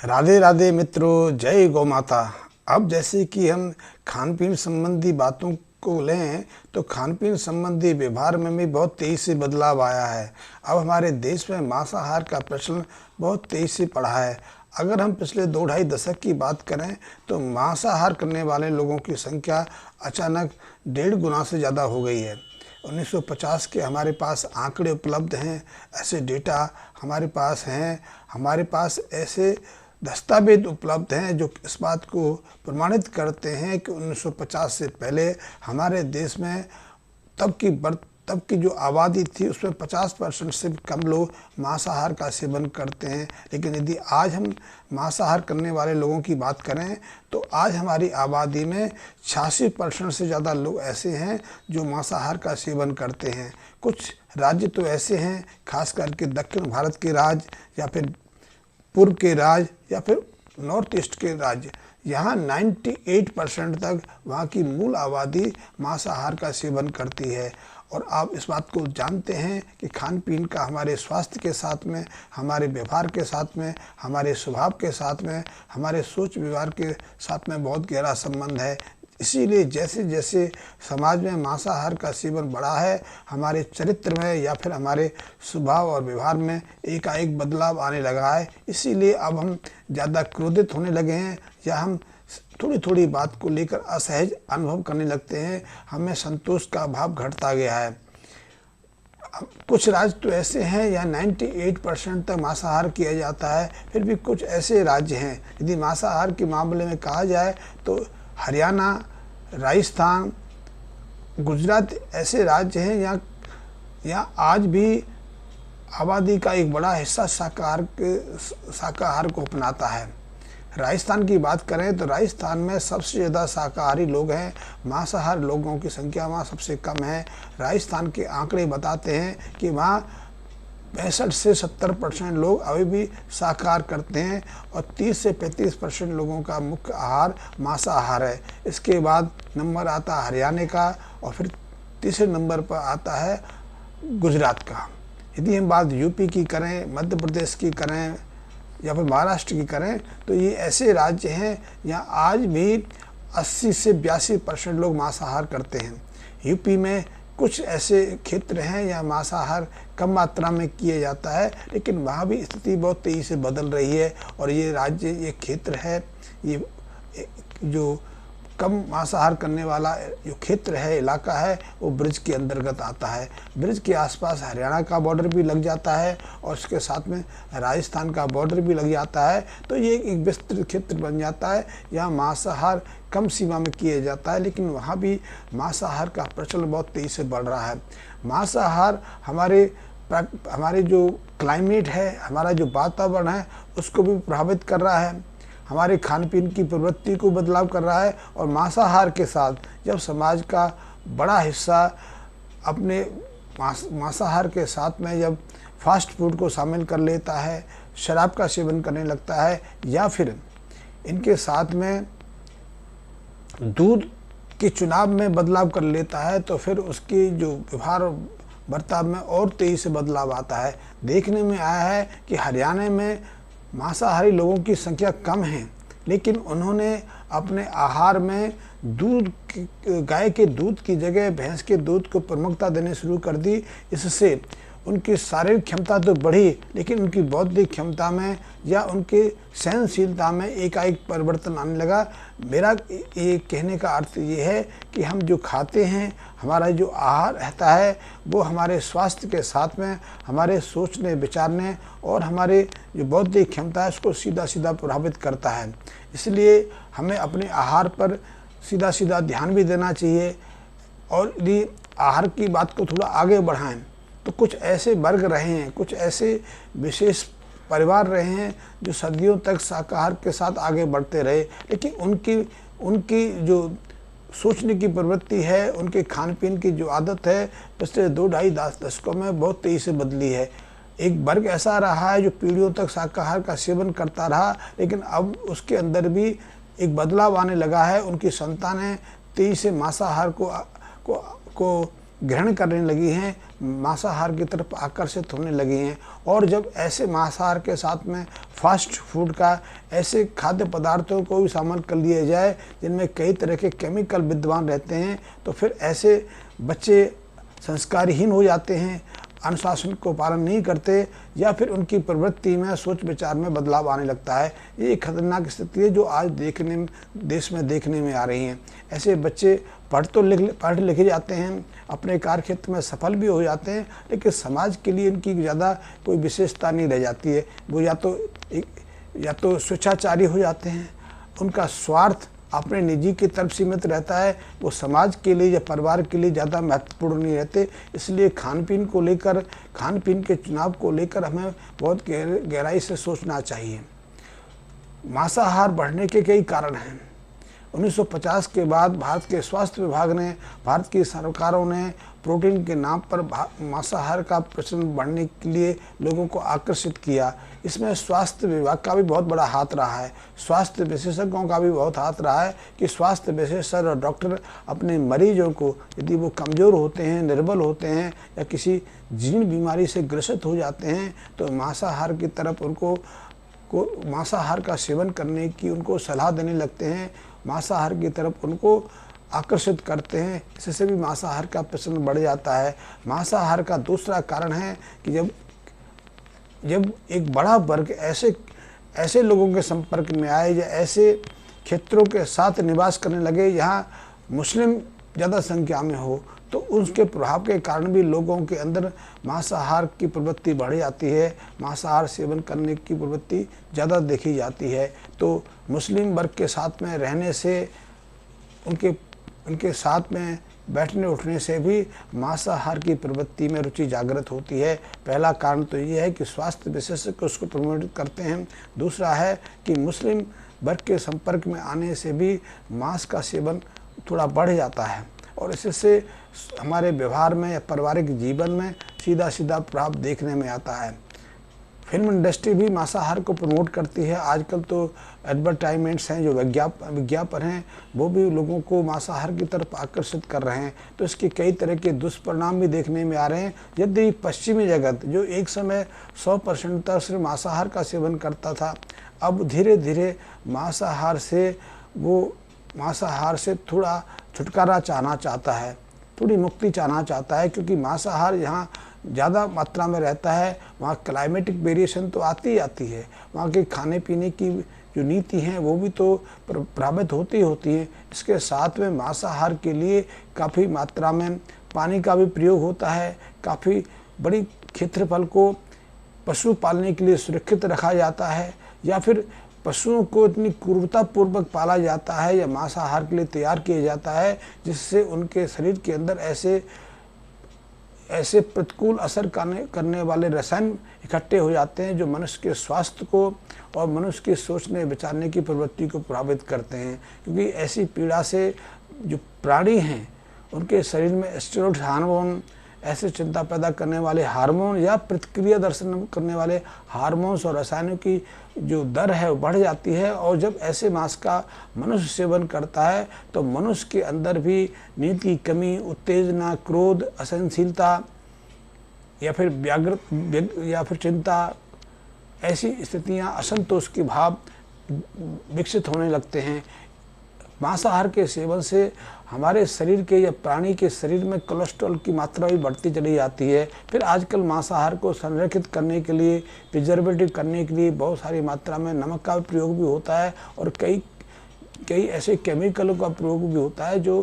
राधे राधे मित्रों, जय गौ माता। अब जैसे कि हम खान पीन संबंधी बातों को लें तो खान पीन संबंधी व्यवहार में भी बहुत तेज़ी से बदलाव आया है। अब हमारे देश में मांसाहार का प्रचलन बहुत तेज़ी से बढ़ा है। अगर हम पिछले 2-2.5 दशक की बात करें तो मांसाहार करने वाले लोगों की संख्या अचानक 1.5 गुना से ज़्यादा हो गई है। 1950 के हमारे पास आंकड़े उपलब्ध हैं, ऐसे डेटा हमारे पास हैं, हमारे पास ऐसे दस्तावेज उपलब्ध हैं जो इस बात को प्रमाणित करते हैं कि 1950 से पहले हमारे देश में तब की जो आबादी थी उसमें 50% से कम लोग मांसाहार का सेवन करते हैं। लेकिन यदि आज हम मांसाहार करने वाले लोगों की बात करें तो आज हमारी आबादी में 86% से ज़्यादा लोग ऐसे हैं जो मांसाहार का सेवन करते हैं। कुछ राज्य तो ऐसे हैं, खास करके दक्षिण भारत के राज्य या फिर पूर्व के राज्य या फिर नॉर्थ ईस्ट के राज्य, यहाँ 98% तक वहाँ की मूल आबादी मांसाहार का सेवन करती है। और आप इस बात को जानते हैं कि खान पीन का हमारे स्वास्थ्य के साथ में, हमारे व्यवहार के साथ में, हमारे स्वभाव के साथ में, हमारे सोच व्यवहार के साथ में बहुत गहरा संबंध है। इसीलिए जैसे जैसे समाज में मांसाहार का सेवन बढ़ा है, हमारे चरित्र में या फिर हमारे स्वभाव और व्यवहार में एकाएक बदलाव आने लगा है। इसीलिए अब हम ज़्यादा क्रोधित होने लगे हैं या हम थोड़ी थोड़ी बात को लेकर असहज अनुभव करने लगते हैं। हमें संतोष का भाव घटता गया है। कुछ राज्य तो ऐसे हैं यहाँ 98% तक मांसाहार किया जाता है, फिर भी कुछ ऐसे राज्य हैं, यदि मांसाहार के मामले में कहा जाए तो हरियाणा, राजस्थान, गुजरात ऐसे राज्य हैं यहाँ आज भी आबादी का एक बड़ा हिस्सा शाकाहार को अपनाता है। राजस्थान की बात करें तो राजस्थान में सबसे ज़्यादा शाकाहारी लोग हैं, मांसाहार लोगों की संख्या वहाँ सबसे कम है। राजस्थान के आंकड़े बताते हैं कि वहाँ 65 से 70% लोग अभी भी शाकाहार करते हैं और 30 से 35% लोगों का मुख्य आहार मांसाहार है। इसके बाद नंबर आता है हरियाणा का और फिर तीसरे नंबर पर आता है गुजरात का। यदि हम बात यूपी की करें, मध्य प्रदेश की करें या फिर महाराष्ट्र की करें तो ये ऐसे राज्य हैं यहाँ आज भी 80 से 82% लोग मांसाहार करते हैं। यूपी में कुछ ऐसे क्षेत्र हैं यहाँ मांसाहार कम मात्रा में किया जाता है, लेकिन वहाँ भी स्थिति बहुत तेज़ी से बदल रही है। और ये राज्य, ये क्षेत्र है, ये जो कम मांसाहार करने वाला जो क्षेत्र है, इलाका है, वो ब्रिज के अंतर्गत आता है। ब्रिज के आसपास हरियाणा का बॉर्डर भी लग जाता है और उसके साथ में राजस्थान का बॉर्डर भी लग जाता है। तो ये एक विस्तृत क्षेत्र बन जाता है। यहाँ मांसाहार कम सीमा में किया जाता है, लेकिन वहाँ भी मांसाहार का प्रचलन बहुत तेज़ी से बढ़ रहा है। मांसाहार हमारे जो क्लाइमेट है, हमारा जो वातावरण है, उसको भी प्रभावित कर रहा है। हमारे खान पीन की प्रवृत्ति को बदलाव कर रहा है। और मांसाहार के साथ जब समाज का बड़ा हिस्सा अपने मांसाहार के साथ में जब फास्ट फूड को शामिल कर लेता है, शराब का सेवन करने लगता है या फिर इनके साथ में दूध के चुनाव में बदलाव कर लेता है, तो फिर उसकी जो व्यवहार बर्ताव में और तेज़ी से बदलाव आता है। देखने में आया है कि हरियाणा में मांसाहारी लोगों की संख्या कम है, लेकिन उन्होंने अपने आहार में गाय के दूध की जगह भैंस के दूध को प्रमुखता देने शुरू कर दी। इससे उनकी शारीरिक क्षमता तो बढ़ी, लेकिन उनकी बौद्धिक क्षमता में या उनके सहनशीलता में एकाएक परिवर्तन आने लगा। मेरा ये कहने का अर्थ ये है कि हम जो खाते हैं, हमारा जो आहार रहता है, वो हमारे स्वास्थ्य के साथ में हमारे सोचने विचारने और हमारे जो बौद्धिक क्षमता है उसको सीधा सीधा प्रभावित करता है। इसलिए हमें अपने आहार पर सीधा सीधा ध्यान भी देना चाहिए। और यदि आहार की बात को थोड़ा आगे बढ़ाएं तो कुछ ऐसे वर्ग रहे हैं, कुछ ऐसे विशेष परिवार रहे हैं जो सदियों तक शाकाहार के साथ आगे बढ़ते रहे, लेकिन उनकी जो सोचने की प्रवृत्ति है, उनके खान पीन की जो आदत है, पिछले 2-2.5 दशकों में बहुत तेज़ी से बदली है। एक वर्ग ऐसा रहा है जो पीढ़ियों तक शाकाहार का सेवन करता रहा, लेकिन अब उसके अंदर भी एक बदलाव आने लगा है। उनकी संतानें तेज़ी से मांसाहार को ग्रहण करने लगी हैं, मांसाहार की तरफ आकर्षित होने लगी हैं। और जब ऐसे मांसाहार के साथ में फास्ट फूड का, ऐसे खाद्य पदार्थों को भी शामिल कर लिया जाए जिनमें कई तरह के केमिकल विद्यमान रहते हैं, तो फिर ऐसे बच्चे संस्कारहीन हो जाते हैं, अनुशासन को पालन नहीं करते, या फिर उनकी प्रवृत्ति में, सोच विचार में बदलाव आने लगता है। ये खतरनाक स्थिति है जो आज देश में देखने में आ रही हैं। ऐसे बच्चे पढ़ लिखे जाते हैं, अपने कार्य क्षेत्र में सफल भी हो जाते हैं, लेकिन समाज के लिए इनकी ज़्यादा कोई विशेषता नहीं रह जाती है। वो या तो स्वेच्छाचारी हो जाते हैं, उनका स्वार्थ अपने निजी की तरफ सीमित रहता है, वो समाज के लिए या परिवार के लिए ज़्यादा महत्वपूर्ण नहीं रहते। इसलिए खान पीन के चुनाव को लेकर हमें बहुत गहराई से सोचना चाहिए। मांसाहार बढ़ने के कई कारण हैं। 1950 के बाद भारत के स्वास्थ्य विभाग ने, भारत की सरकारों ने प्रोटीन के नाम पर मांसाहार का प्रचलन बढ़ने के लिए लोगों को आकर्षित किया। इसमें स्वास्थ्य विभाग का भी बहुत बड़ा हाथ रहा है, स्वास्थ्य विशेषज्ञों का भी बहुत हाथ रहा है कि स्वास्थ्य विशेषज्ञ और डॉक्टर अपने मरीजों को, यदि वो कमज़ोर होते हैं, निर्बल होते हैं या किसी जीर्ण बीमारी से ग्रसित हो जाते हैं, तो मांसाहार की तरफ मांसाहार का सेवन करने की उनको सलाह देने लगते हैं, मांसाहार की तरफ उनको आकर्षित करते हैं। इससे भी मांसाहार का प्रचलन बढ़ जाता है। मांसाहार का दूसरा कारण है कि जब एक बड़ा वर्ग ऐसे लोगों के संपर्क में आए या ऐसे क्षेत्रों के साथ निवास करने लगे यहाँ मुस्लिम ज़्यादा संख्या में हो, तो उसके प्रभाव के कारण भी लोगों के अंदर मांसाहार की प्रवृत्ति बढ़ जाती है, मांसाहार सेवन करने की प्रवृत्ति ज़्यादा देखी जाती है। तो मुस्लिम वर्ग के साथ में रहने से, उनके साथ में बैठने उठने से भी मांसाहार की प्रवृत्ति में रुचि जागृत होती है। पहला कारण तो ये है कि स्वास्थ्य विशेषज्ञ उसको प्रमोट करते हैं। दूसरा है कि मुस्लिम वर्ग के संपर्क में आने से भी मांस का सेवन थोड़ा बढ़ जाता है और इससे हमारे व्यवहार में या पारिवारिक जीवन में सीधा प्रभाव देखने में आता है। फिल्म इंडस्ट्री भी मांसाहार को प्रमोट करती है। आजकल तो एडवर्टाइजमेंट्स हैं, जो विज्ञापन हैं, वो भी लोगों को मांसाहार की तरफ आकर्षित कर रहे हैं। तो इसके कई तरह के दुष्परिणाम भी देखने में आ रहे हैं। यदि पश्चिमी जगत, जो एक समय 100% तक सिर्फ मांसाहार का सेवन करता था, अब धीरे धीरे मांसाहार से थोड़ा छुटकारा चाहना चाहता है, थोड़ी मुक्ति चाहना चाहता है, क्योंकि मांसाहार यहाँ ज़्यादा मात्रा में रहता है। वहाँ क्लाइमेटिक वेरिएशन तो आती है, वहाँ के खाने पीने की जो नीति हैं वो भी तो प्रभावित होती है। इसके साथ में मांसाहार के लिए काफ़ी मात्रा में पानी का भी प्रयोग होता है। काफ़ी बड़ी क्षेत्रफल को पशु पालने के लिए सुरक्षित रखा जाता है, या फिर पशुओं को इतनी क्रूरतापूर्वक पाला जाता है या मांसाहार के लिए तैयार किया जाता है, जिससे उनके शरीर के अंदर ऐसे प्रतिकूल असर करने वाले रसायन इकट्ठे हो जाते हैं जो मनुष्य के स्वास्थ्य को और मनुष्य के सोचने विचारने की प्रवृत्ति को प्रभावित करते हैं। क्योंकि ऐसी पीड़ा से जो प्राणी हैं, उनके शरीर में स्टेरॉइड हार्मोन, ऐसे चिंता पैदा करने वाले हार्मोन या प्रतिक्रिया दर्शन करने वाले हार्मोन्स और रसायनों की जो दर है वो बढ़ जाती है। और जब ऐसे मांस का मनुष्य सेवन करता है तो मनुष्य के अंदर भी नींद की कमी, उत्तेजना, क्रोध, असहनशीलता या फिर चिंता, ऐसी स्थितियां, असंतोष के भाव विकसित होने लगते हैं। मांसाहार के सेवन से हमारे शरीर के या प्राणी के शरीर में कोलेस्ट्रॉल की मात्रा भी बढ़ती चली जाती है। फिर आजकल मांसाहार को संरक्षित करने के लिए, प्रिजर्वेटिव करने के लिए बहुत सारी मात्रा में नमक का प्रयोग भी होता है और कई ऐसे केमिकलों का प्रयोग भी होता है जो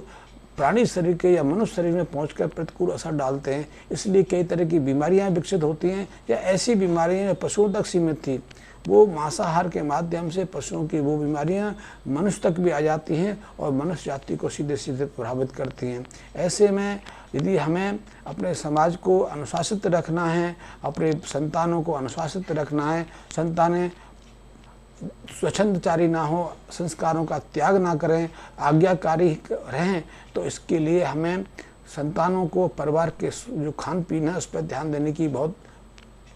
प्राणी शरीर के या मनुष्य शरीर में पहुंचकर प्रतिकूल असर डालते हैं। इसलिए कई तरह की बीमारियां विकसित होती हैं, या ऐसी बीमारियां पशुओं तक सीमित थी, वो मांसाहार के माध्यम से पशुओं की वो बीमारियां मनुष्य तक भी आ जाती हैं और मनुष्य जाति को सीधे प्रभावित करती हैं। ऐसे में यदि हमें अपने समाज को अनुशासित रखना है, अपने संतानों को अनुशासित रखना है, संतानें स्वच्छंदचारी ना हो, संस्कारों का त्याग ना करें, आज्ञाकारी रहें, तो इसके लिए हमें संतानों को परिवार के जो खान पीन है उस पर ध्यान देने की बहुत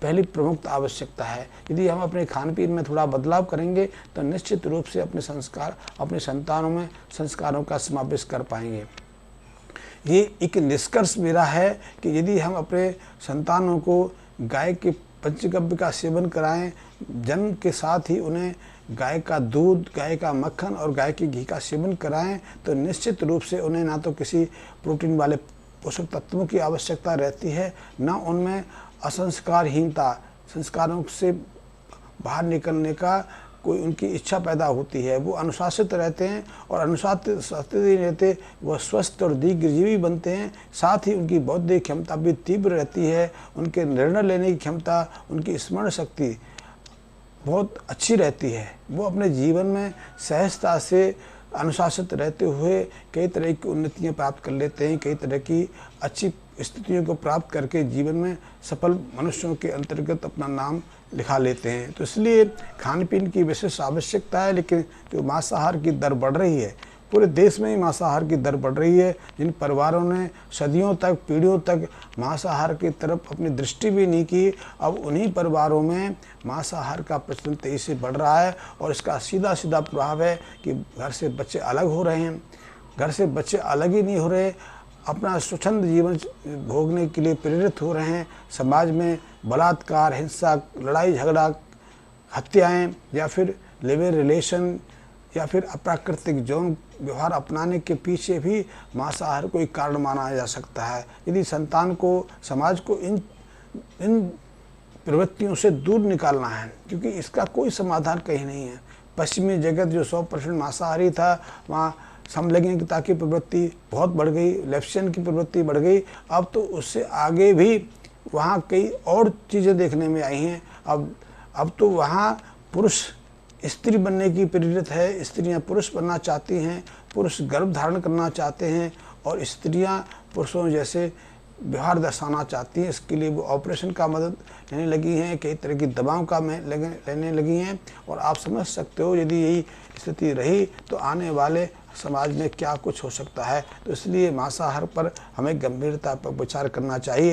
पहली प्रमुख आवश्यकता है। यदि हम अपने खान पीन में थोड़ा बदलाव करेंगे तो निश्चित रूप से अपने संतानों में संस्कारों का समावेश कर पाएंगे। ये एक निष्कर्ष मेरा है कि यदि हम अपने संतानों को गाय के पंचगव्य का सेवन कराएं, जन्म के साथ ही उन्हें गाय का दूध, गाय का मक्खन और गाय के घी का सेवन कराएं, तो निश्चित रूप से उन्हें ना तो किसी प्रोटीन वाले पोषक तत्वों की आवश्यकता रहती है, ना उनमें असंस्कारहीनता, संस्कारों से बाहर निकलने का कोई उनकी इच्छा पैदा होती है। वो अनुशासित रहते हैं और अनुशासित ही रहते वह स्वस्थ और दीर्घजीवी बनते हैं। साथ ही उनकी बौद्धिक क्षमता भी तीव्र रहती है, उनके निर्णय लेने की क्षमता, उनकी स्मरण शक्ति बहुत अच्छी रहती है। वो अपने जीवन में सहजता से अनुशासित रहते हुए कई तरह की उन्नतियाँ प्राप्त कर लेते हैं, कई तरह की अच्छी स्थितियों को प्राप्त करके जीवन में सफल मनुष्यों के अंतर्गत अपना नाम लिखा लेते हैं। तो इसलिए खान पीन की विशेष आवश्यकता है, लेकिन जो मांसाहार की दर बढ़ रही है, पूरे देश में ही मांसाहार की दर बढ़ रही है। जिन परिवारों ने सदियों तक, पीढ़ियों तक मांसाहार की तरफ अपनी दृष्टि भी नहीं की, अब उन्हीं परिवारों में मांसाहार का प्रचलन तेजी से बढ़ रहा है। और इसका सीधा सीधा प्रभाव है कि घर से बच्चे अलग हो रहे हैं। घर से बच्चे अलग ही नहीं हो रहे, अपना स्वच्छंद जीवन भोगने के लिए प्रेरित हो रहे हैं। समाज में बलात्कार, हिंसा, लड़ाई झगड़ा, हत्याएं या फिर लिव इन रिलेशन या फिर अप्राकृतिक यौन व्यवहार अपनाने के पीछे भी मांसाहार को एक कारण माना जा सकता है। यदि संतान को, समाज को इन प्रवृत्तियों से दूर निकालना है, क्योंकि इसका कोई समाधान कहीं नहीं है। पश्चिमी जगत जो 100% मांसाहारी था, वहाँ समलैंगिकता की प्रवृत्ति बहुत बढ़ गई, लेफ्टियन की प्रवृत्ति बढ़ गई। अब तो उससे आगे भी वहाँ कई और चीज़ें देखने में आई हैं। अब तो वहाँ पुरुष स्त्री बनने की प्रेरित है, स्त्रियां पुरुष बनना चाहती हैं, पुरुष गर्भ धारण करना चाहते हैं और स्त्रियां पुरुषों जैसे व्यवहार दर्शाना चाहती हैं। इसके लिए वो ऑपरेशन का मदद लेने लगी हैं, कई तरह की दवाओं का लेने लगी हैं। और आप समझ सकते हो यदि यही स्थिति रही तो आने वाले समाज में क्या कुछ हो सकता है। तो इसलिए मांसाहार पर हमें गंभीरता पर विचार करना चाहिए।